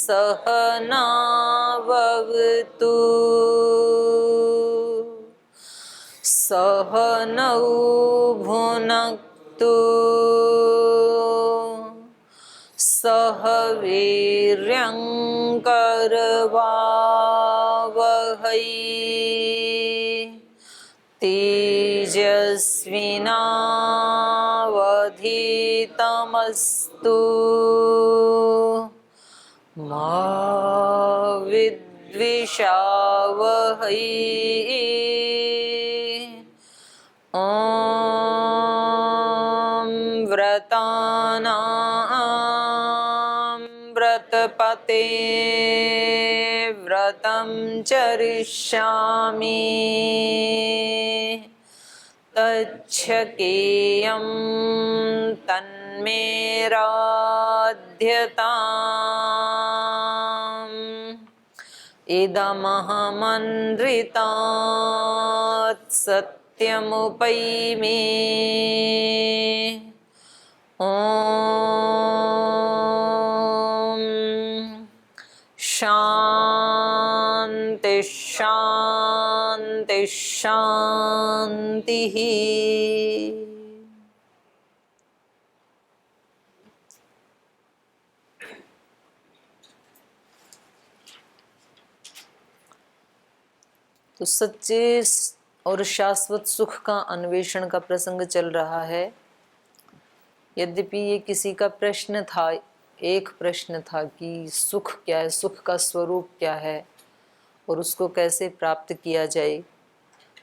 सहनावतु सहनौ भुनक्तु सह वीर्यं करवावहै तेजस्विनावधीतमस्तु मा विद्विषावहै। ॐ व्रतानां व्रतपते व्रतं चरिष्यामि तच्छकेयं तन्मे राध्यताम् इदमहमन्त्रितात् सत्यमुपैमि। ॐ शान्ति शान्ति शान्तिः। तो सच्चे और शाश्वत सुख का अन्वेषण का प्रसंग चल रहा है। यद्यपि ये किसी का प्रश्न था, एक प्रश्न था कि सुख क्या है, सुख का स्वरूप क्या है और उसको कैसे प्राप्त किया जाए।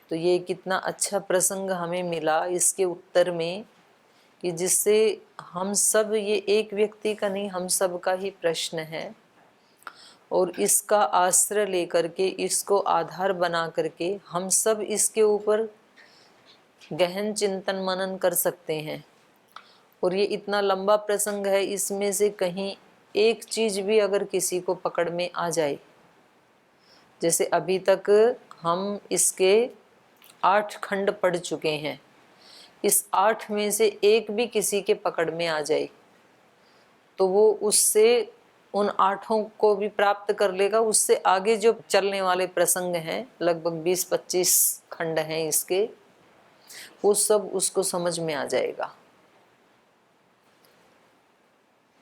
तो ये कितना अच्छा प्रसंग हमें मिला इसके उत्तर में कि जिससे हम सब, ये एक व्यक्ति का नहीं, हम सब का ही प्रश्न है और इसका आश्रय लेकर के, इसको आधार बना करके हम सब इसके ऊपर गहन चिंतन मनन कर सकते हैं। और ये इतना लंबा प्रसंग है, इसमें से कहीं एक चीज भी अगर किसी को पकड़ में आ जाए, जैसे अभी तक हम इसके 8 खंड पढ़ चुके हैं, इस 8 में से एक भी किसी के पकड़ में आ जाए तो वो उससे उन 8 को भी प्राप्त कर लेगा। उससे आगे जो चलने वाले प्रसंग हैं, लगभग 20-25 खंड हैं इसके, वो सब उसको समझ में आ जाएगा।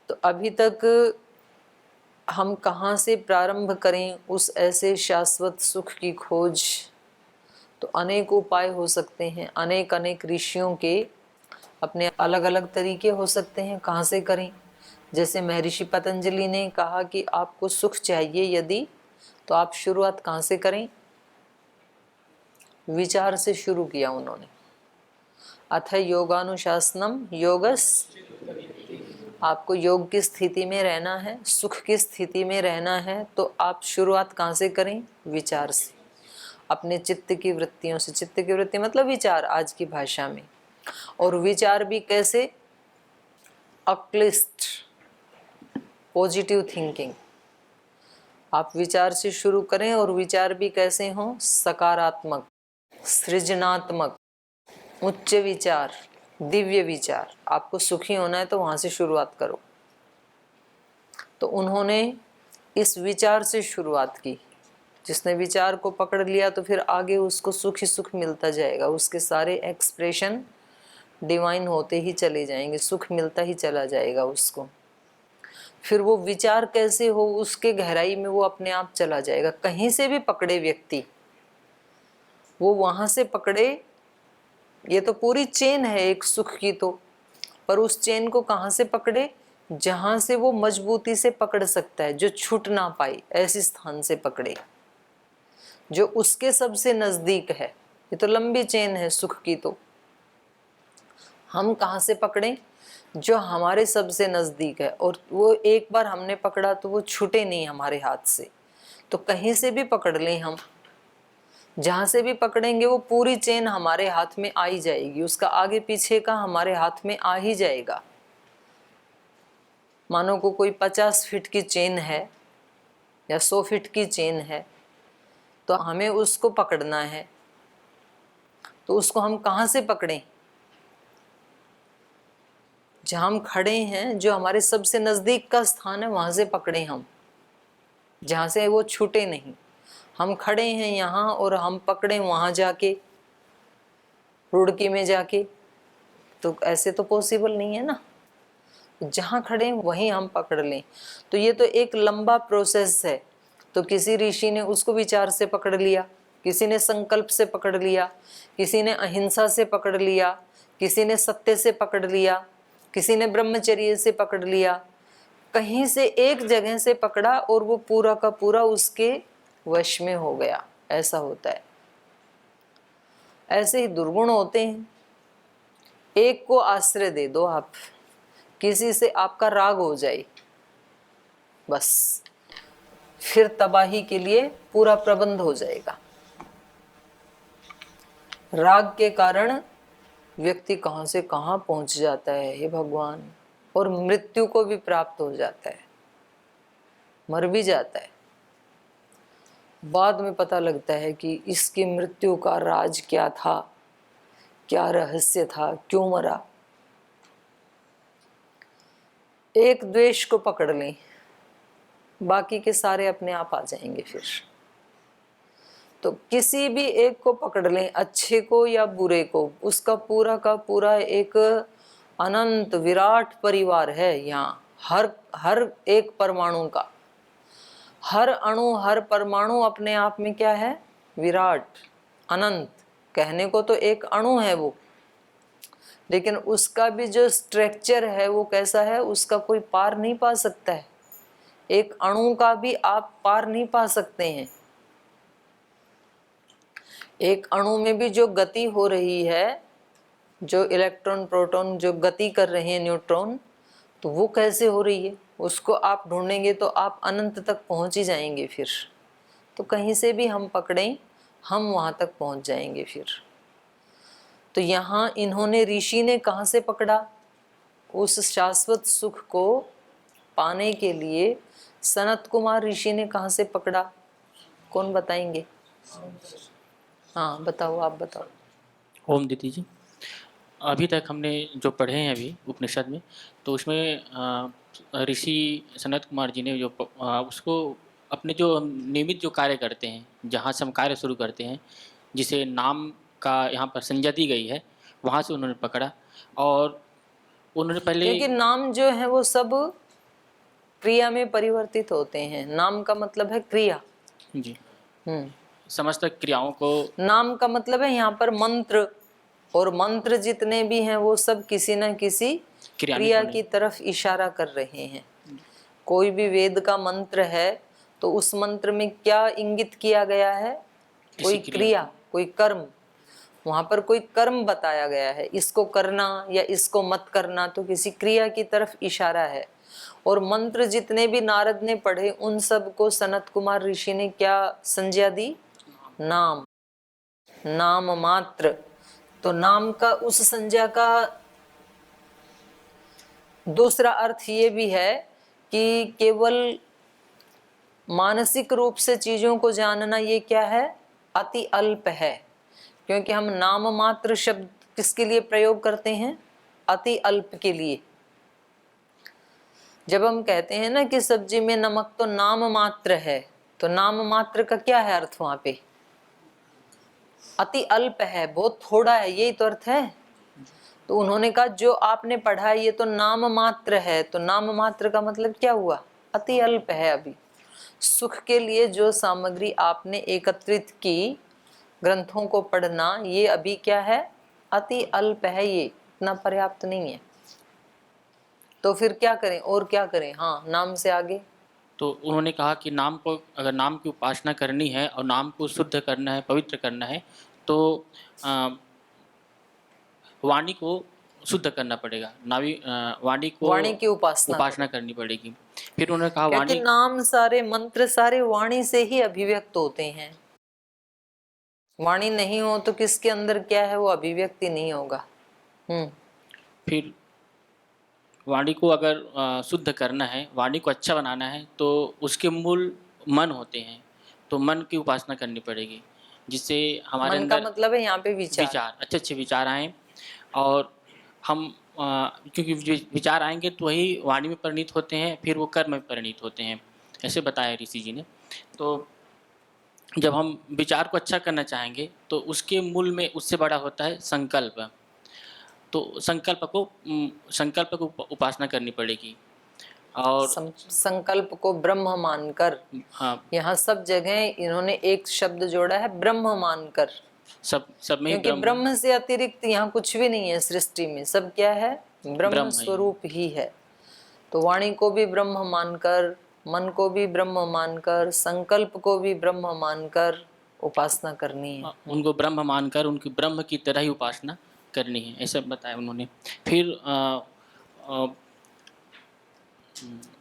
तो अभी तक हम कहाँ से प्रारंभ करें उस ऐसे शाश्वत सुख की खोज? तो अनेक उपाय हो सकते हैं, अनेक अनेक ऋषियों के अपने अलग अलग तरीके हो सकते हैं। कहाँ से करें? जैसे महर्षि पतंजलि ने कहा कि आपको सुख चाहिए यदि, तो आप शुरुआत कहाँ से करें? विचार से शुरू किया उन्होंने। अथ योगानुशासनम योगस, आपको योग की स्थिति में रहना है, सुख की स्थिति में रहना है, तो आप शुरुआत कहाँ से करें? विचार से, अपने चित्त की वृत्तियों से। चित्त की वृत्ति मतलब विचार आज की भाषा में। और विचार भी कैसे? अक्लिष्ट पॉजिटिव थिंकिंग। आप विचार से शुरू करें और विचार भी कैसे हों? सकारात्मक, सृजनात्मक, उच्च विचार, दिव्य विचार। आपको सुखी होना है तो वहां से शुरुआत करो। तो उन्होंने इस विचार से शुरुआत की। जिसने विचार को पकड़ लिया तो फिर आगे उसको सुख ही सुख मिलता जाएगा, उसके सारे एक्सप्रेशन डिवाइन होते ही चले जाएंगे, सुख मिलता ही चला जाएगा उसको। फिर वो विचार कैसे हो, उसके गहराई में वो अपने आप चला जाएगा। कहीं से भी पकड़े व्यक्ति, वो वहां से पकड़े। ये तो पूरी चेन है एक सुख की तो, पर उस चेन को कहाँ से पकड़े? जहां से वो मजबूती से पकड़ सकता है, जो छूट ना पाए, ऐसे स्थान से पकड़े जो उसके सबसे नजदीक है। ये तो लंबी चेन है सुख की। तो हम कहाँ से पकड़ें? जो हमारे सबसे नजदीक है, और वो एक बार हमने पकड़ा तो वो छूटे नहीं हमारे हाथ से। तो कहीं से भी पकड़ लें हम, जहां से भी पकड़ेंगे वो पूरी चेन हमारे हाथ में आ ही जाएगी, उसका आगे पीछे का हमारे हाथ में आ ही जाएगा। मानो को कोई 50 फीट की चेन है या 100 फीट की चेन है, तो हमें उसको पकड़ना है। तो उसको हम कहाँ से पकड़ें? जहाँ हम खड़े हैं, जो हमारे सबसे नजदीक का स्थान है, वहां से पकड़ें हम। जहाँ से वो छूटे नहीं। हम खड़े हैं यहाँ और हम पकड़े वहाँ जाके, रुड़की में जाके, तो ऐसे तो पॉसिबल नहीं है ना। जहाँ खड़े हैं वहीं हम पकड़ लें, तो ये तो एक लंबा प्रोसेस है। तो किसी ऋषि ने उसको विचार से पकड़ लिया, किसी ने संकल्प से पकड़ लिया, किसी ने अहिंसा से पकड़ लिया, किसी ने सत्य से पकड़ लिया, किसी ने ब्रह्मचर्य से पकड़ लिया। कहीं से एक जगह से पकड़ा और वो पूरा का पूरा उसके वश में हो गया। ऐसा होता है। ऐसे ही दुर्गुण होते हैं। एक को आश्रय दे दो आप, किसी से आपका राग हो जाए, बस फिर तबाही के लिए पूरा प्रबंध हो जाएगा। राग के कारण व्यक्ति कहां से कहां पहुंच जाता है, हे भगवान, और मृत्यु को भी प्राप्त हो जाता है, मर भी जाता है। बाद में पता लगता है कि इसकी मृत्यु का राज क्या था, क्या रहस्य था, क्यों मरा। एक द्वेष को पकड़ लें, बाकी के सारे अपने आप आ जाएंगे फिर। तो किसी भी एक को पकड़ लें, अच्छे को या बुरे को, उसका पूरा का पूरा एक अनंत विराट परिवार है यहाँ। हर एक परमाणु का, हर अणु, हर परमाणु अपने आप में क्या है? विराट, अनंत। कहने को तो एक अणु है वो, लेकिन उसका भी जो स्ट्रक्चर है वो कैसा है, उसका कोई पार नहीं पा सकता है। एक अणु का भी आप पार नहीं पा सकते हैं। एक अणु में भी जो गति हो रही है, जो इलेक्ट्रॉन प्रोटॉन जो गति कर रहे हैं, न्यूट्रॉन, तो वो कैसे हो रही है, उसको आप ढूंढेंगे तो आप अनंत तक पहुंच ही जाएंगे फिर। तो कहीं से भी हम पकड़ें, हम वहां तक पहुंच जाएंगे फिर। तो यहाँ इन्होंने, ऋषि ने कहाँ से पकड़ा? उस शाश्वत सुख को पाने के लिए सनत कुमार ऋषि ने कहाँ से पकड़ा? कौन बताएंगे? हाँ बताओ, आप बताओ। ओम दीदी जी, अभी तक हमने जो पढ़े हैं अभी उपनिषद में, तो उसमें ऋषि सनत कुमार जी ने जो उसको अपने जो नियमित जो कार्य करते हैं, जहाँ से हम कार्य शुरू करते हैं, जिसे नाम का यहाँ पर संज्ञा दी गई है, वहाँ से उन्होंने पकड़ा। और उन्होंने पहले, क्योंकि नाम जो है वो सब क्रिया में परिवर्तित होते हैं। नाम का मतलब है क्रिया जी, समस्त क्रियाओं को, नाम का मतलब है यहाँ पर मंत्र, और मंत्र जितने भी हैं वो सब किसी न किसी क्रिया की तरफ इशारा कर रहे हैं। कोई भी वेद का मंत्र है तो उस मंत्र में क्या इंगित किया गया है? कोई क्रिया, कोई कर्म। वहां पर कोई कर्म बताया गया है, इसको करना या इसको मत करना, तो किसी क्रिया की तरफ इशारा है। और मंत्र जितने भी नारद ने पढ़े, उन सब को सनत कुमार ऋषि ने क्या संज्ञा दी? नाम, नाम मात्र। तो नाम का, उस संज्ञा का दूसरा अर्थ ये भी है कि केवल मानसिक रूप से चीजों को जानना, ये क्या है? अति अल्प है। क्योंकि हम नाम मात्र शब्द किसके लिए प्रयोग करते हैं? अति अल्प के लिए। जब हम कहते हैं ना कि सब्जी में नमक तो नाम मात्र है, तो नाम मात्र का क्या है अर्थ? वहां पे अति अल्प है, बहुत थोड़ा है, यही तो अर्थ है। तो उन्होंने कहा जो आपने पढ़ा है ये तो नाम मात्र है। तो नाम मात्र का मतलब क्या हुआ? अति अल्प है। अभी सुख के लिए जो सामग्री आपने एकत्रित की, ग्रंथों को पढ़ना, ये अभी क्या है? अति अल्प है, ये इतना पर्याप्त नहीं है। तो फिर क्या करें, और क्या करें? हाँ, नाम से आगे। तो उन्होंने कहा कि नाम को, अगर नाम की उपासना करनी है और नाम को शुद्ध करना है, पवित्र करना है, तो वाणी को शुद्ध करना पड़ेगा। वाणी की उपासना करनी पड़ेगी। फिर उन्होंने कहा क्योंकि नाम सारे, मंत्र सारे वाणी से ही अभिव्यक्त होते हैं। वाणी नहीं हो तो किसके अंदर क्या है वो अभिव्यक्ति नहीं होगा। फिर वाणी को अगर शुद्ध करना है, वाणी को अच्छा बनाना है, तो उसके मूल मन होते हैं। तो मन की उपासना करनी पड़ेगी, जिससे हमारे मन अंदर का मतलब है यहाँ पे विचार, अच्छे अच्छे विचार आएँ। और हम क्योंकि विचार आएंगे तो वही वाणी में परिणित होते हैं, फिर वो कर्म में परिणित होते हैं। ऐसे बताया ऋषि जी ने। तो जब हम विचार को अच्छा करना चाहेंगे तो उसके मूल में उससे बड़ा होता है संकल्प। तो संकल्प को उपासना करनी पड़ेगी। और संकल्प को ब्रह्म मानकर, हाँ, यहाँ सब जगह इन्होंने एक शब्द जोड़ा है, ब्रह्म मानकर। सब में ही क्योंकि ब्रह्म ब्रह्म से अतिरिक्त यहाँ कुछ भी नहीं है सृष्टि में, सब क्या है, ब्रह्म ही है। स्वरूप ही है। तो वाणी को भी ब्रह्म मानकर, मन को भी ब्रह्म मानकर, संकल्प को भी ब्रह्म मानकर उपासना करनी है। उनको ब्रह्म मानकर उनकी ब्रह्म की तरह ही उपासना करनी है, ऐसा बताया उन्होंने। फिर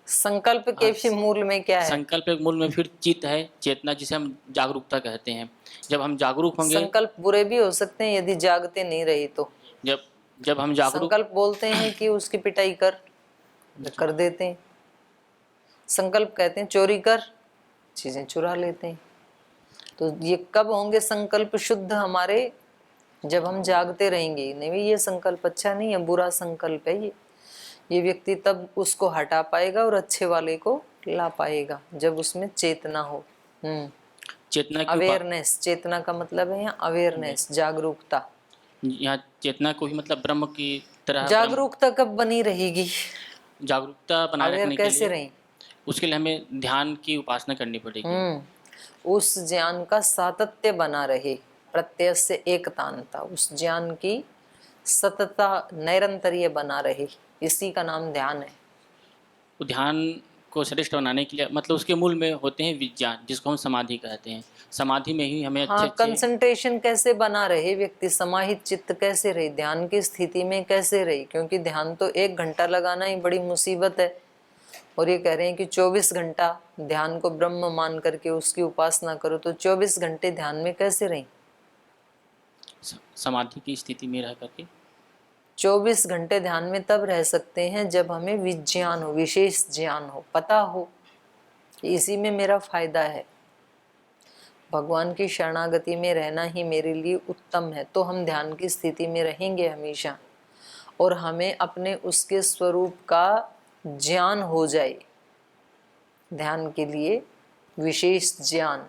संकल्प के भी मूल में क्या है? संकल्प के मूल में फिर चित्त है, चेतना, जिसे हम जागरूकता कहते हैं। जब हम जागरूक होंगे, संकल्प बुरे भी हो सकते हैं यदि जागते नहीं रही तो। जब हम जागरूक, संकल्प बोलते हैं कि उसकी पिटाई कर देते हैं। संकल्प कहते हैं चोरी कर, चीजें चुरा लेते हैं। तो ये कब होंगे संकल्प शुद्ध हमारे? जब हम जागते रहेंगे, नहीं भाई ये संकल्प अच्छा नहीं है, बुरा संकल्प है ये व्यक्ति तब उसको हटा पाएगा और अच्छे वाले को ला पाएगा जब उसमें चेतना हो। चेतना की अवेयरनेस, चेतना का मतलब है यहाँ अवेयरनेस, जागरूकता। यहाँ चेतना को ही मतलब ब्रह्म की तरह, जागरूकता कब बनी रहेगी? जागरूकता बनाए अवेयर रखने के कैसे लिए रही? उसके लिए हमें ध्यान की उपासना करनी पड़ेगी। उस ज्ञान का सातत्य बना रहे, प्रत्यय से एकतानता, उस ज्ञान की सतता निरंतरीय बना रहे, इसी का नाम ध्यान है। तो ध्यान को श्रेष्ठ बनाने के लिए मतलब उसके मूल में होते हैं विज्ञान, जिसको हम समाधि कहते हैं। समाधि में ही हमें हाँ, कंसंट्रेशन कैसे बना रहे व्यक्ति, समाहित चित्त कैसे रहे, ध्यान की स्थिति में कैसे रहे, क्योंकि ध्यान तो 1 घंटा लगाना ही बड़ी मुसीबत है। और ये कह रहे हैं कि 24 घंटा ध्यान को ब्रह्म मान करके उसकी उपासना करो, तो 24 घंटे ध्यान में कैसे रहे? समाधि की स्थिति में रह करके 24 घंटे ध्यान में तब रह सकते हैं जब हमें विज्ञान हो, विशेष ज्ञान हो, पता हो कि इसी में मेरा फायदा है, भगवान की शरणागति में रहना ही मेरे लिए उत्तम है। तो हम ध्यान की स्थिति में रहेंगे हमेशा, और हमें अपने उसके स्वरूप का ज्ञान हो जाए। ध्यान के लिए विशेष ज्ञान।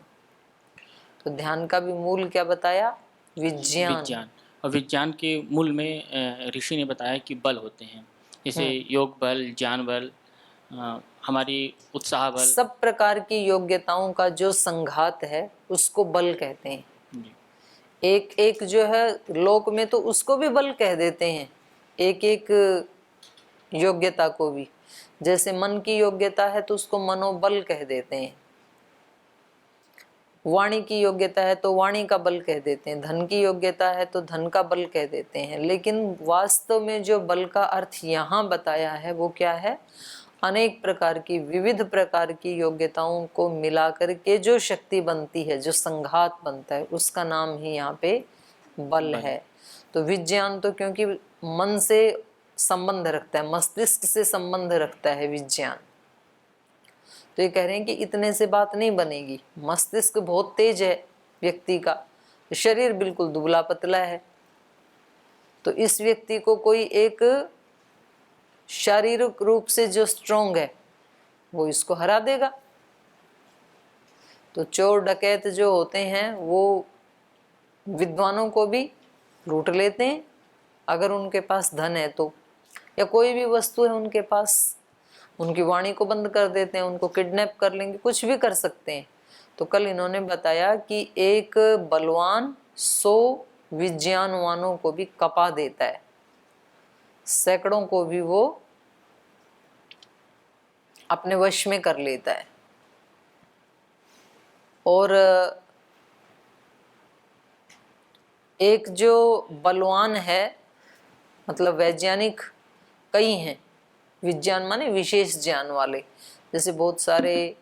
तो ध्यान का भी मूल क्या बताया? विज्ञान। और विज्ञान के मूल में ऋषि ने बताया कि बल होते हैं, जैसे योग बल, ज्ञान बल, हमारी उत्साह बल। सब प्रकार की योग्यताओं का जो संघात है उसको बल कहते हैं। एक एक जो है लोक में तो उसको भी बल कह देते हैं, एक एक योग्यता को भी। जैसे मन की योग्यता है तो उसको मनोबल कह देते हैं, वाणी की योग्यता है तो वाणी का बल कह देते हैं, धन की योग्यता है तो धन का बल कह देते हैं। लेकिन वास्तव में जो बल का अर्थ यहाँ बताया है वो क्या है? अनेक प्रकार की, विविध प्रकार की योग्यताओं को मिलाकर के जो शक्ति बनती है, जो संघात बनता है, उसका नाम ही यहाँ पे बल है। तो विज्ञान तो क्योंकि मन से संबंध रखता है, मस्तिष्क से संबंध रखता है विज्ञान, तो ये कह रहे हैं कि इतने से बात नहीं बनेगी। मस्तिष्क बहुत तेज है व्यक्ति का, शरीर बिल्कुल दुबला पतला है, तो इस व्यक्ति को कोई एक शारीरिक रूप से जो स्ट्रोंग है वो इसको हरा देगा। तो चोर डकैत जो होते हैं वो विद्वानों को भी लूट लेते हैं अगर उनके पास धन है तो, या कोई भी वस्तु है उनके पास, उनकी वाणी को बंद कर देते हैं, उनको किडनैप कर लेंगे, कुछ भी कर सकते हैं। तो कल इन्होंने बताया कि एक बलवान 100 विज्ञानवानों को भी कपा देता है, सैकड़ों को भी वो अपने वश में कर लेता है। और एक जो बलवान है, मतलब वैज्ञानिक कई हैं, विज्ञान माने विशेष ज्ञान वाले, जैसे बहुत सारे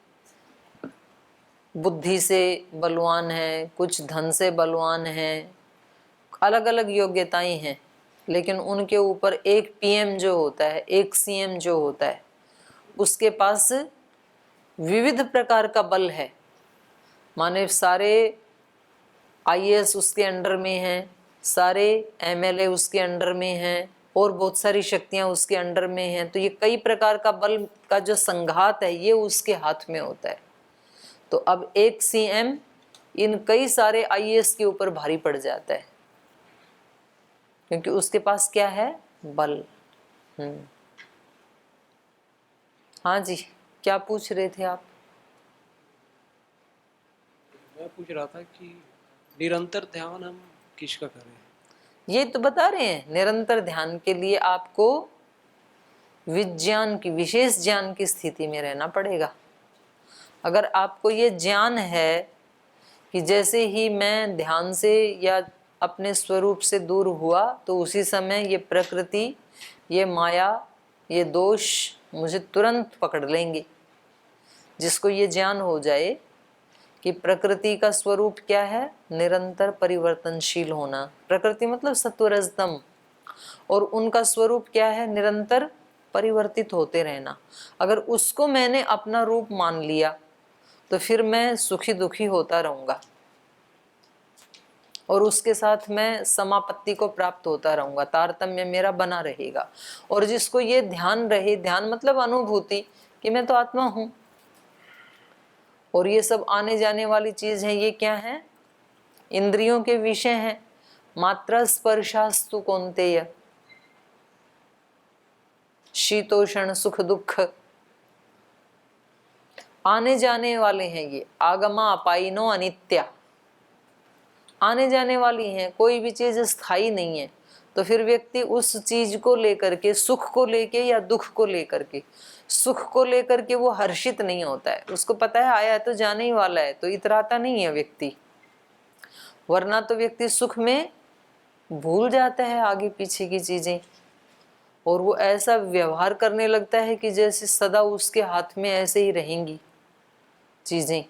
बुद्धि से बलवान हैं, कुछ धन से बलवान हैं, अलग अलग योग्यताएं हैं। लेकिन उनके ऊपर एक पीएम जो होता है, एक सीएम जो होता है, उसके पास विविध प्रकार का बल है। माने सारे आईएएस उसके अंडर में हैं, सारे एमएलए उसके अंडर में हैं, और बहुत सारी शक्तियां उसके अंडर में हैं, तो ये कई प्रकार का बल का जो संघात है ये उसके हाथ में होता है। तो अब एक सीएम इन कई सारे आईएएस के ऊपर भारी पड़ जाता है, क्योंकि उसके पास क्या है? बल। हाँ जी, क्या पूछ रहे थे आप? मैं पूछ रहा था कि निरंतर ध्यान हम किसका करें? ये तो बता रहे हैं, निरंतर ध्यान के लिए आपको विज्ञान की, विशेष ज्ञान की स्थिति में रहना पड़ेगा। अगर आपको ये ज्ञान है कि जैसे ही मैं ध्यान से या अपने स्वरूप से दूर हुआ तो उसी समय ये प्रकृति, ये माया, ये दोष मुझे तुरंत पकड़ लेंगे। जिसको ये ज्ञान हो जाए कि प्रकृति का स्वरूप क्या है? निरंतर परिवर्तनशील होना। प्रकृति मतलब सत्वरजतम, और उनका स्वरूप क्या है? निरंतर परिवर्तित होते रहना। अगर उसको मैंने अपना रूप मान लिया तो फिर मैं सुखी दुखी होता रहूंगा और उसके साथ मैं समापत्ति को प्राप्त होता रहूंगा, तारतम्य मेरा बना रहेगा। और जिसको ये ध्यान रहे, ध्यान मतलब अनुभूति कि मैं तो आत्मा हूं और ये सब आने जाने वाली चीज है, ये क्या है? इंद्रियों के विषय हैं। मात्रा स्पर्शास्तु कौन्तेय, शीतोषण सुख दुख आने जाने वाले हैं। ये आगमा अपाइनो अनित्या, आने जाने वाली हैं। कोई भी चीज स्थायी नहीं है। तो फिर व्यक्ति उस चीज को लेकर के, सुख को लेके या दुख को लेकर के, सुख को लेकर के वो हर्षित नहीं होता है। उसको पता है आया तो जाने ही वाला है, तो इतराता नहीं है व्यक्ति। वरना तो व्यक्ति सुख में भूल जाता है आगे पीछे की चीजें, और वो ऐसा व्यवहार करने लगता है कि जैसे सदा उसके हाथ में ऐसे ही रहेंगी चीजें,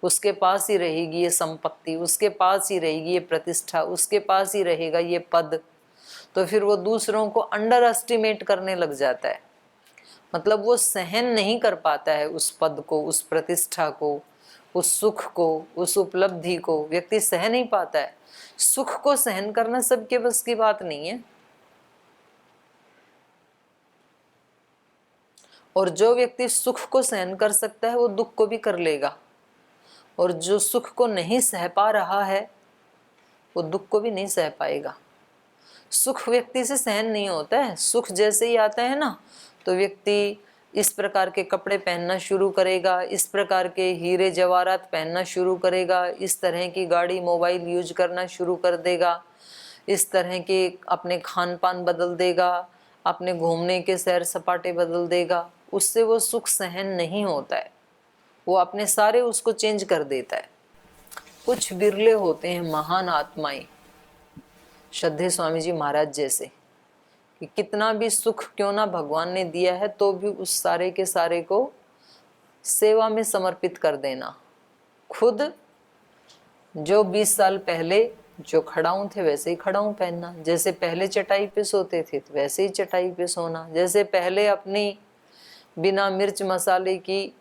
उसके पास ही रहेगी ये संपत्ति, उसके पास ही रहेगी ये प्रतिष्ठा, उसके पास ही रहेगा ये पद। तो फिर वो दूसरों को अंडर एस्टिमेट करने लग जाता है। मतलब वो सहन नहीं कर पाता है उस पद को, उस प्रतिष्ठा को, उस सुख को, उस उपलब्धि को। व्यक्ति सह नहीं पाता है। सुख को सहन करना सबके बस की बात नहीं है। और जो व्यक्ति सुख को सहन कर सकता है वो दुख को भी कर लेगा, और जो सुख को नहीं सह पा रहा है वो दुख को भी नहीं सह पाएगा। सुख व्यक्ति से सहन नहीं होता है। सुख जैसे ही आता है ना, तो व्यक्ति इस प्रकार के कपड़े पहनना शुरू करेगा, इस प्रकार के हीरे जवाहरात पहनना शुरू करेगा, इस तरह की गाड़ी मोबाइल यूज करना शुरू कर देगा, इस तरह के अपने खान पान बदल देगा, अपने घूमने के सैर सपाटे बदल देगा। उससे वो सुख सहन नहीं होता है। वो अपने सारे उसको चेंज कर देता है। कुछ बिरले होते हैं महान आत्माएं, श्रद्धेय स्वामी जी महाराज जैसे, कि कितना भी सुख क्यों ना भगवान ने दिया है तो भी उस सारे के सारे को सेवा में समर्पित कर देना। खुद जो 20 साल पहले जो खड़ाऊं थे वैसे ही खड़ाऊं पहनना, जैसे पहले चटाई पे सोते थे तो वैसे ही चटाई पे सोना, जैसे पहले अपनी बिना मिर्च मसाले की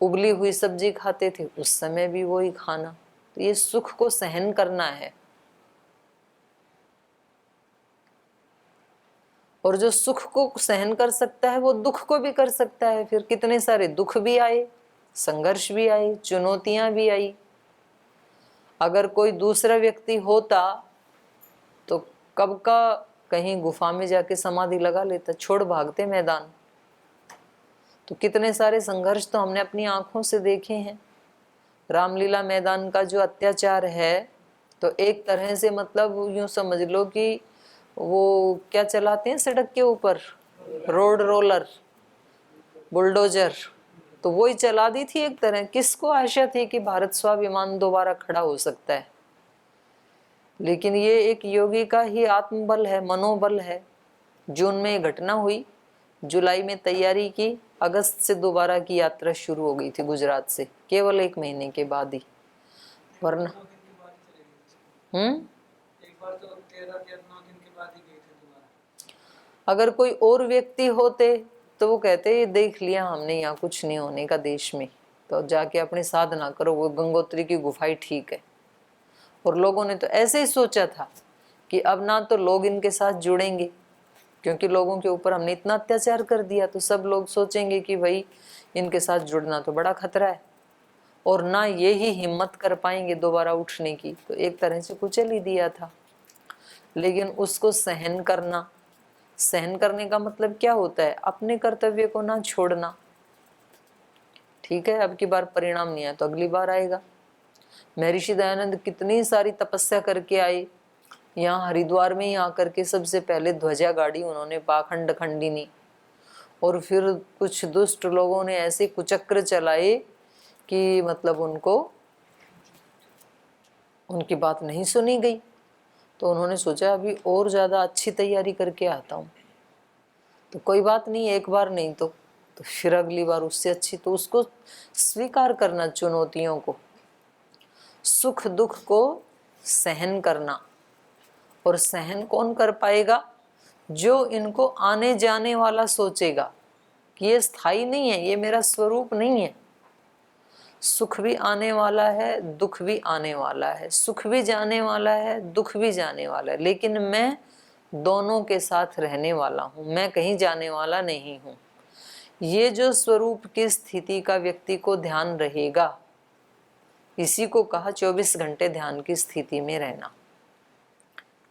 उबली हुई सब्जी खाते थे उस समय भी वही खाना। तो ये सुख को सहन करना है। और जो सुख को सहन कर सकता है वो दुख को भी कर सकता है। फिर कितने सारे दुख भी आए, संघर्ष भी आए, चुनौतियां भी आई। अगर कोई दूसरा व्यक्ति होता तो कब का कहीं गुफा में जाके समाधि लगा लेता, छोड़ भागते मैदान। तो कितने सारे संघर्ष तो हमने अपनी आंखों से देखे हैं। रामलीला मैदान का जो अत्याचार है, तो एक तरह से मतलब यूं समझ लो कि वो क्या चलाते हैं सड़क के ऊपर, रोड रोलर, बुलडोजर, तो वो ही चला दी थी एक तरह। किसको आशा थी कि भारत स्वाभिमान दोबारा खड़ा हो सकता है? लेकिन ये एक योगी का ही आत्मबल है, मनोबल है। जून में ये घटना हुई, जुलाई में तैयारी की, अगस्त से दोबारा की यात्रा शुरू हो गई थी गुजरात से, केवल 1 महीने के बाद ही। वरना एक बार तो 13 या 9 दिन के बाद ही गए थे दोबारा। अगर कोई और व्यक्ति होते तो वो कहते ये देख लिया हमने, यहाँ कुछ नहीं होने का देश में, तो जाके अपनी साधना करो, वो गंगोत्री की गुफाई ठीक है। और लोगों ने तो ऐसे ही सोचा था कि अब ना तो लोग इनके साथ जुड़ेंगे, क्योंकि लोगों के ऊपर हमने इतना अत्याचार कर दिया, तो सब लोग सोचेंगे कि भाई इनके साथ जुड़ना तो बड़ा खतरा है, और ना ये ही हिम्मत कर पाएंगे दोबारा उठने की। तो एक तरह से कुचल ही दिया था। लेकिन उसको सहन करना, सहन करने का मतलब क्या होता है? अपने कर्तव्य को ना छोड़ना। ठीक है, अब की बार परिणाम नहीं आया तो अगली बार आएगा। महर्षि दयानंद कितनी सारी तपस्या करके आए, यहाँ हरिद्वार में ही आकर के सबसे पहले ध्वजा गाड़ी उन्होंने पाखंड खंडिनी, और फिर कुछ दुष्ट लोगों ने ऐसे कुचक्र चलाए कि मतलब उनकी बात नहीं सुनी गई। तो उन्होंने सोचा अभी और ज़्यादा अच्छी तैयारी करके आता हूँ। तो कोई बात नहीं, एक बार नहीं तो फिर अगली बार उससे अच्छी। तो उसको स्वीकार करना, चुनौतियों को, सुख दुख को सहन करना। और सहन कौन कर पाएगा? जो इनको आने जाने वाला सोचेगा कि ये स्थायी नहीं है, ये मेरा स्वरूप नहीं है। सुख भी आने वाला है, दुख भी आने वाला है, सुख भी जाने वाला है, दुख भी जाने वाला है, लेकिन मैं दोनों के साथ रहने वाला हूँ, मैं कहीं जाने वाला नहीं हूँ। ये जो स्वरूप की स्थिति का व्यक्ति को ध्यान रहेगा, इसी को कहा 24 घंटे ध्यान की स्थिति में रहना।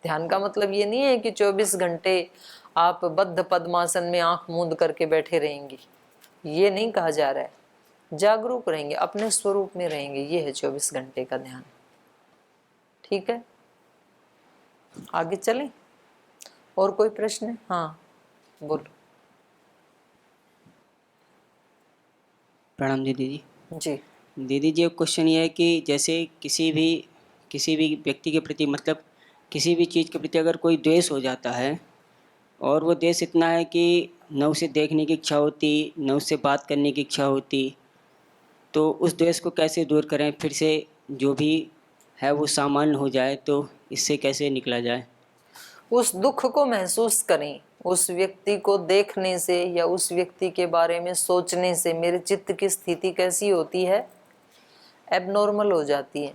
ध्यान का मतलब ये नहीं है कि 24 घंटे आप बद्ध पद्मासन में आंख मूंद करके बैठे रहेंगे, ये नहीं कहा जा रहा है। जागरूक रहेंगे, अपने स्वरूप में रहेंगे, ये है 24 घंटे का ध्यान। ठीक है, आगे चलें? और कोई प्रश्न है? हाँ बोलो। प्रणाम दीदी जी। जी दीदी जी, एक क्वेश्चन ये है कि जैसे किसी भी व्यक्ति के प्रति, मतलब किसी भी चीज़ के प्रति अगर कोई द्वेष हो जाता है, और वो द्वेष इतना है कि न उसे देखने की इच्छा होती, न उससे बात करने की इच्छा होती, तो उस द्वेष को कैसे दूर करें? फिर से जो भी है वो सामान्य हो जाए, तो इससे कैसे निकला जाए? उस दुख को महसूस करें। उस व्यक्ति को देखने से या उस व्यक्ति के बारे में सोचने से मेरे चित्त की स्थिति कैसी होती है? एबनॉर्मल हो जाती है।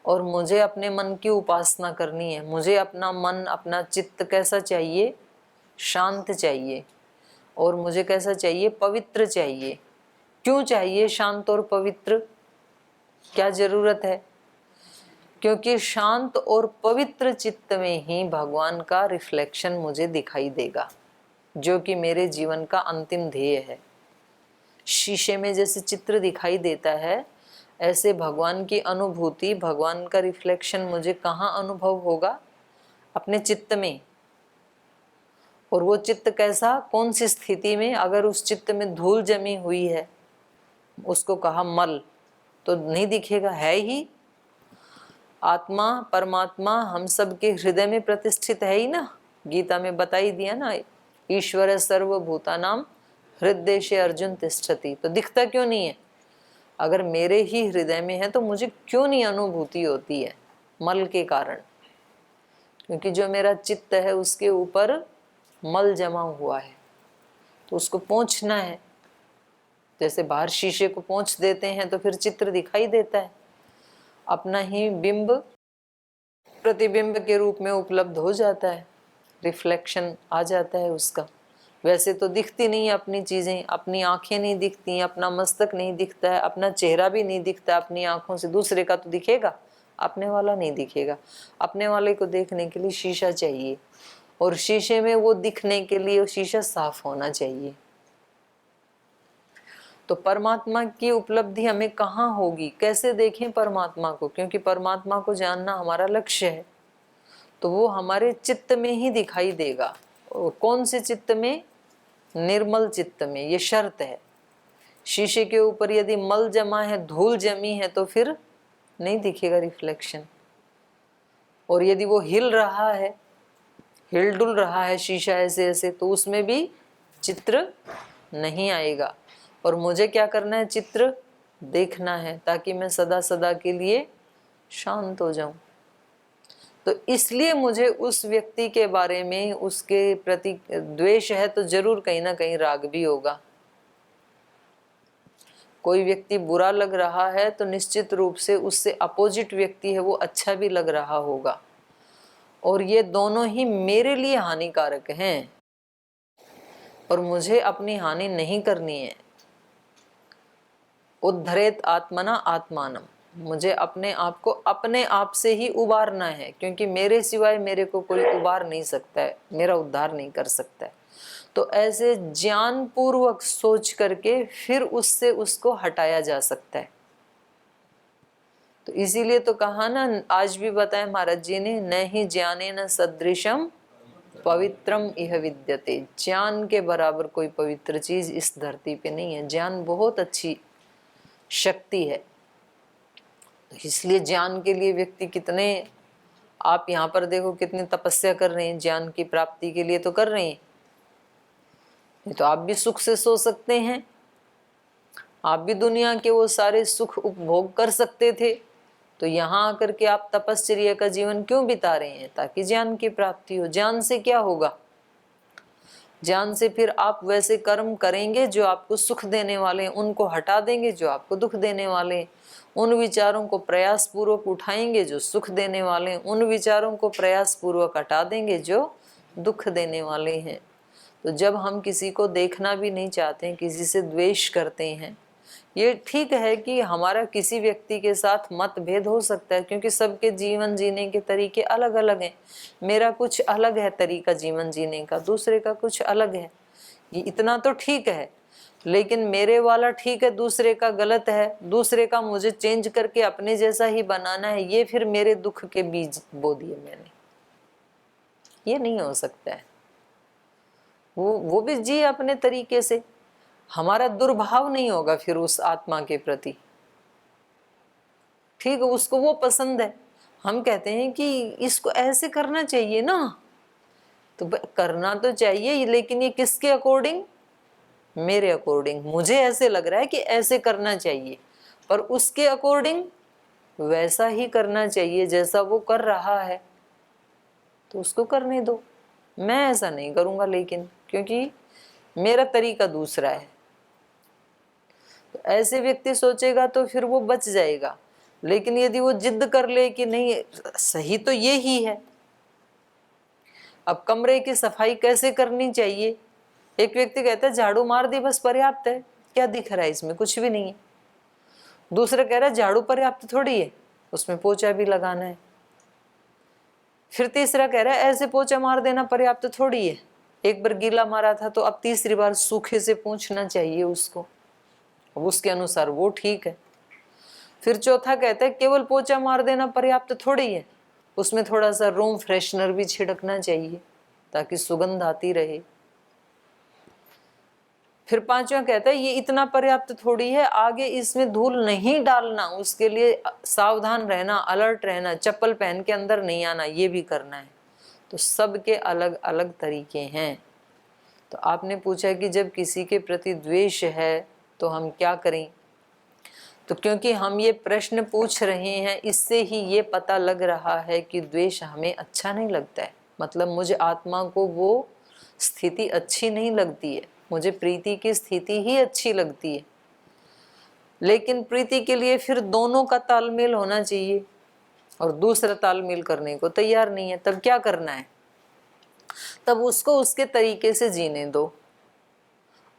और मुझे अपने मन की उपासना करनी है। मुझे अपना मन, अपना चित्त कैसा चाहिए? शांत चाहिए। और मुझे कैसा चाहिए? पवित्र चाहिए। क्यों चाहिए शांत और पवित्र? क्या जरूरत है? क्योंकि शांत और पवित्र चित्त में ही भगवान का रिफ्लेक्शन मुझे दिखाई देगा, जो कि मेरे जीवन का अंतिम ध्येय है। शीशे में जैसे चित्र दिखाई देता है, ऐसे भगवान की अनुभूति, भगवान का रिफ्लेक्शन मुझे कहाँ अनुभव होगा? अपने चित्त में। और वो चित्त कैसा, कौन सी स्थिति में? अगर उस चित्त में धूल जमी हुई है, उसको कहा मल, तो नहीं दिखेगा, है ही। आत्मा परमात्मा हम सब के हृदय में प्रतिष्ठित है ही ना। गीता में बता ही दिया ना, ईश्वर सर्वभूतानाम हृदय अर्जुन तिष्ठति। तो दिखता क्यों नहीं है? अगर मेरे ही हृदय में है तो मुझे क्यों नहीं अनुभूति होती है? मल के कारण। क्योंकि जो मेरा चित्त है उसके ऊपर मल जमा हुआ है, तो उसको पोंछना है। जैसे बाहर शीशे को पोंछ देते हैं तो फिर चित्र दिखाई देता है, अपना ही बिंब प्रतिबिंब के रूप में उपलब्ध हो जाता है, रिफ्लेक्शन आ जाता है उसका। वैसे तो दिखती नहीं है अपनी चीज़ें, अपनी आंखें नहीं दिखती, अपना मस्तक नहीं दिखता है, अपना चेहरा भी नहीं दिखता अपनी आंखों से। दूसरे का तो दिखेगा, अपने वाला नहीं दिखेगा। अपने वाले को देखने के लिए शीशा चाहिए, और शीशे में वो दिखने के लिए वो शीशा साफ होना चाहिए। तो परमात्मा की उपलब्धि हमें कहाँ होगी? कैसे देखें परमात्मा को? क्योंकि परमात्मा को जानना हमारा लक्ष्य है, तो वो हमारे चित्त में ही दिखाई देगा। कौन से चित्त में? निर्मल चित्त में। ये शर्त है। शीशे के ऊपर यदि मल जमा है, धूल जमी है, तो फिर नहीं दिखेगा रिफ्लेक्शन। और यदि वो हिल रहा है, हिल डुल रहा है शीशा ऐसे ऐसे, तो उसमें भी चित्र नहीं आएगा। और मुझे क्या करना है? चित्र देखना है, ताकि मैं सदा सदा के लिए शांत हो जाऊं। तो इसलिए मुझे उस व्यक्ति के बारे में, उसके प्रति द्वेष है तो जरूर कहीं ना कहीं राग भी होगा। कोई व्यक्ति बुरा लग रहा है तो निश्चित रूप से उससे अपोजिट व्यक्ति है वो अच्छा भी लग रहा होगा। और ये दोनों ही मेरे लिए हानिकारक हैं और मुझे अपनी हानि नहीं करनी है। उद्धरेत आत्मना आत्मानम, मुझे अपने आप को अपने आप से ही उबारना है, क्योंकि मेरे सिवाय मेरे को कोई उबार नहीं सकता है, मेरा उद्धार नहीं कर सकता है। तो ऐसे ज्ञान पूर्वक सोच करके फिर उससे उसको हटाया जा सकता है। तो इसीलिए तो कहा ना, आज भी बताया महाराज जी ने, न ही ज्ञाने न सदृशम पवित्रम इह विद्यते। ज्ञान के बराबर कोई पवित्र चीज इस धरती पे नहीं है। ज्ञान बहुत अच्छी शक्ति है। तो इसलिए ज्ञान के लिए व्यक्ति कितने, आप यहाँ पर देखो कितनी तपस्या कर रहे हैं, ज्ञान की प्राप्ति के लिए तो कर रहे हैं। नहीं तो आप भी सुख से सो सकते हैं, आप भी दुनिया के वो सारे सुख उपभोग कर सकते थे। तो यहाँ आकर के आप तपश्चर्या का जीवन क्यों बिता रहे हैं? ताकि ज्ञान की प्राप्ति हो। ज्ञान से क्या होगा? ज्ञान से फिर आप वैसे कर्म करेंगे जो आपको सुख देने वाले हैं, उनको हटा देंगे जो आपको दुख देने वाले हैं। उन विचारों को प्रयास पूर्वक उठाएंगे जो सुख देने वाले हैं, उन विचारों को प्रयास पूर्वक हटा देंगे जो दुख देने वाले हैं। तो जब हम किसी को देखना भी नहीं चाहते हैं, किसी से द्वेष करते हैं, ये ठीक है कि हमारा किसी व्यक्ति के साथ मतभेद हो सकता है, क्योंकि सबके जीवन जीने के तरीके अलग अलग हैं। मेरा कुछ अलग है तरीका जीवन जीने का, दूसरे का कुछ अलग है, ये इतना तो ठीक है। लेकिन मेरे वाला ठीक है, दूसरे का गलत है, दूसरे का मुझे चेंज करके अपने जैसा ही बनाना है, ये फिर मेरे दुख के बीज बो दिए मैंने। ये नहीं हो सकता है। वो भी जी अपने तरीके से, हमारा दुर्भाव नहीं होगा फिर उस आत्मा के प्रति। ठीक है, उसको वो पसंद है, हम कहते हैं कि इसको ऐसे करना चाहिए ना, तो करना तो चाहिए, लेकिन ये किसके अकॉर्डिंग? मेरे अकॉर्डिंग। मुझे ऐसे लग रहा है कि ऐसे करना चाहिए, पर उसके अकॉर्डिंग वैसा ही करना चाहिए जैसा वो कर रहा है, तो उसको करने दो। मैं ऐसा नहीं करूंगा, लेकिन क्योंकि मेरा तरीका दूसरा है। तो ऐसे व्यक्ति सोचेगा तो फिर वो बच जाएगा। लेकिन यदि वो जिद कर ले कि नहीं सही तो ये ही है, अब कमरे की सफाई कैसे करनी चाहिए? एक व्यक्ति कहता है झाड़ू मार दी बस पर्याप्त है, क्या दिख रहा है इसमें? कुछ भी नहीं है। दूसरा कह रहा है झाड़ू पर्याप्त थोड़ी है, उसमें पोछा भी लगाना है। फिर तीसरा कह रहा है ऐसे पोछा मार देना पर्याप्त थोड़ी है, एक बार गीला मारा था तो अब तीसरी बार सूखे से पोंछना चाहिए उसको, अब उसके अनुसार वो ठीक है। फिर चौथा कहता है केवल पोछा मार देना पर्याप्त थोड़ी है, उसमें थोड़ा सा रूम फ्रेशनर भी छिड़कना चाहिए ताकि सुगंध आती रहे। फिर पांचवा कहता है ये इतना पर्याप्त थोड़ी है, आगे इसमें धूल नहीं डालना, उसके लिए सावधान रहना, अलर्ट रहना, चप्पल पहन के अंदर नहीं आना, ये भी करना है। तो सबके अलग अलग तरीके हैं। तो आपने पूछा कि जब किसी के प्रति द्वेष है तो हम क्या करें? तो क्योंकि हम ये प्रश्न पूछ रहे हैं, इससे ही ये पता लग रहा है कि द्वेष हमें अच्छा नहीं लगता है। मतलब मुझे आत्मा को वो स्थिति अच्छी नहीं लगती है, मुझे प्रीति की स्थिति ही अच्छी लगती है। लेकिन प्रीति के लिए फिर दोनों का तालमेल होना चाहिए, और दूसरा तालमेल करने को तैयार नहीं है। तब क्या करना है? तब उसको उसके तरीके से जीने दो,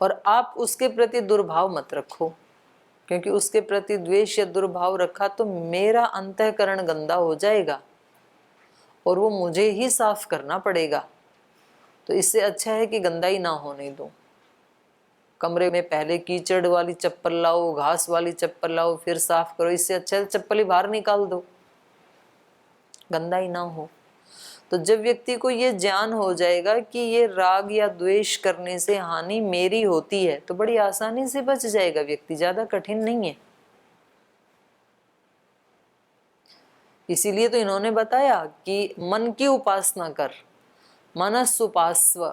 और आप उसके प्रति दुर्भाव मत रखो, क्योंकि उसके प्रति द्वेष या दुर्भाव रखा तो मेरा अंतःकरण गंदा हो जाएगा और वो मुझे ही साफ करना पड़ेगा। तो इससे अच्छा है कि गंदाई ना होने दो। कमरे में पहले कीचड़ वाली चप्पल लाओ, घास वाली चप्पल लाओ, फिर साफ करो, इससे अच्छा है चप्पल ही बाहर निकाल दो, गंदाई ना हो। तो जब व्यक्ति को ये ज्ञान हो जाएगा कि ये राग या द्वेष करने से हानि मेरी होती है, तो बड़ी आसानी से बच जाएगा व्यक्ति, ज्यादा कठिन नहीं है। इसीलिए तो इन्होंने बताया कि मन की उपासना कर, मनस उपास्व,